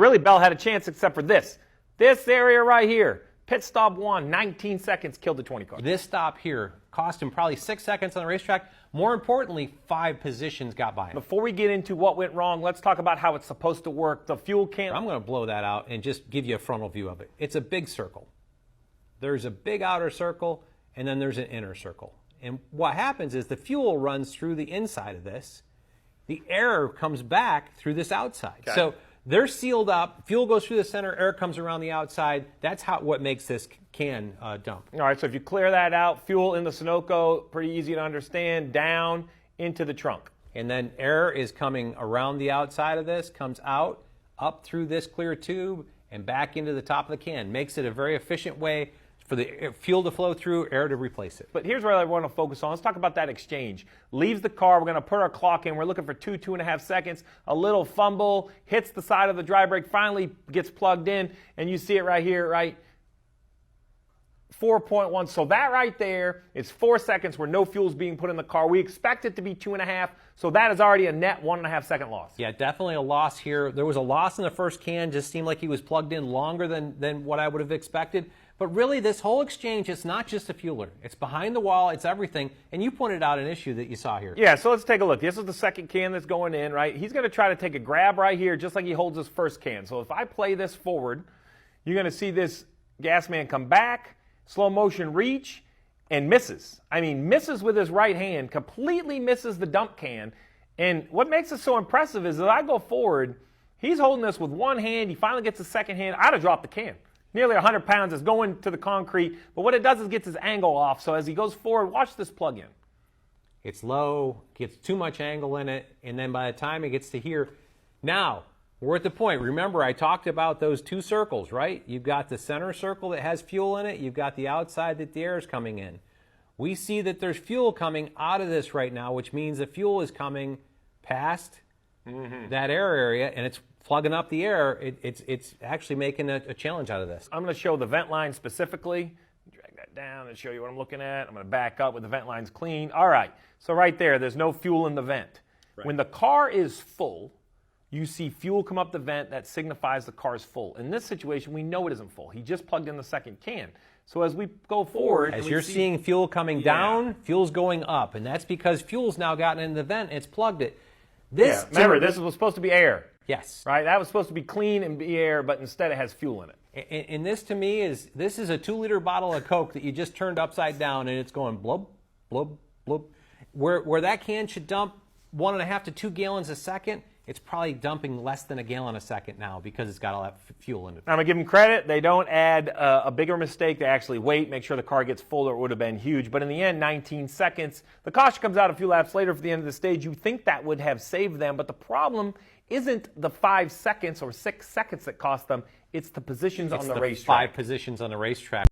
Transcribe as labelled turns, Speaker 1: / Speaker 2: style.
Speaker 1: Really, Bell had a chance except for this. This area right here. Pit stop 1, 19 seconds, killed the 20 car.
Speaker 2: This stop here cost him probably 6 seconds on the racetrack. More importantly, 5 positions got by him.
Speaker 1: Before we get into what went wrong, let's talk about how it's supposed to work. The fuel can...
Speaker 2: I'm going to blow that out and just give you a frontal view of it. It's a big circle. There's a big outer circle, and then there's an inner circle. And what happens is the fuel runs through the inside of this. The air comes back through this outside.
Speaker 1: Okay.
Speaker 2: So they're sealed up. Fuel goes through the center. Air comes around the outside. That's what makes this can dump.
Speaker 1: All right, so if you clear that out, fuel in the Sunoco, pretty easy to understand, down into the trunk.
Speaker 2: And then air is coming around the outside of this, comes out, up through this clear tube, and back into the top of the can. Makes it a very efficient way for the fuel to flow through, air to replace it.
Speaker 1: But here's where I want to focus on. Let's talk about that exchange. Leaves the car. We're going to put our clock in. We're looking for 2.5 seconds. A little fumble, hits the side of the dry brake, finally gets plugged in, and you see it right here, right? 4.1. So that right there is 4 seconds where no fuel is being put in the car. We expect it to be 2.5, so that is already a net 1.5 second loss.
Speaker 2: Yeah, definitely a loss here. There was a loss in the first can. Just seemed like he was plugged in longer than what I would have expected. But really, this whole exchange, it's not just a fueler. It's behind the wall. It's everything. And you pointed out an issue that you saw here.
Speaker 1: Yeah, so let's take a look. This is the second can that's going in, right? He's going to try to take a grab right here, just like he holds his first can. So if I play this forward, you're going to see this gas man come back, slow motion reach, and misses. I mean, misses with his right hand, completely misses the dump can. And what makes it so impressive is that I go forward, he's holding this with one hand. He finally gets the second hand. I'd have dropped the can. Nearly 100 pounds is going to the concrete, but what it does is gets his angle off. So as he goes forward, watch this plug in.
Speaker 2: It's low, gets too much angle in it, and then by the time it gets to here, now we're at the point. Remember, I talked about those 2 circles, right? You've got the center circle that has fuel in it. You've got the outside that the air is coming in. We see that there's fuel coming out of this right now, which means the fuel is coming past that air area, and it's plugging up the air. It's actually making a challenge out of this.
Speaker 1: I'm going to show the vent line specifically. Drag that down and show you what I'm looking at. I'm going to back up with the vent lines clean. All right, so right there's no fuel in the vent. Right. When the car is full, you see fuel come up the vent. That signifies the car is full. In this situation, we know it isn't full. He just plugged in the second can. So as we go forward...
Speaker 2: As you're seeing fuel coming down, fuel's going up. And that's because fuel's now gotten in the vent. It's plugged it.
Speaker 1: Remember, this was supposed to be air.
Speaker 2: Yes.
Speaker 1: Right? That was supposed to be clean and be air, but instead it has fuel in it.
Speaker 2: And this to me is a 2-liter bottle of Coke that you just turned upside down and it's going blub, blub, blub. Where that can should dump 1.5 to 2 gallons a second, it's probably dumping less than a gallon a second now because it's got all that fuel in it.
Speaker 1: I'm going to give them credit. They don't add a bigger mistake. They actually wait, make sure the car gets full, or it would have been huge. But in the end, 19 seconds. The caution comes out a few laps later for the end of the stage. You think that would have saved them, but the problem isn't the 5 seconds or 6 seconds that cost them. It's the positions on the racetrack.
Speaker 2: 5 positions on the racetrack.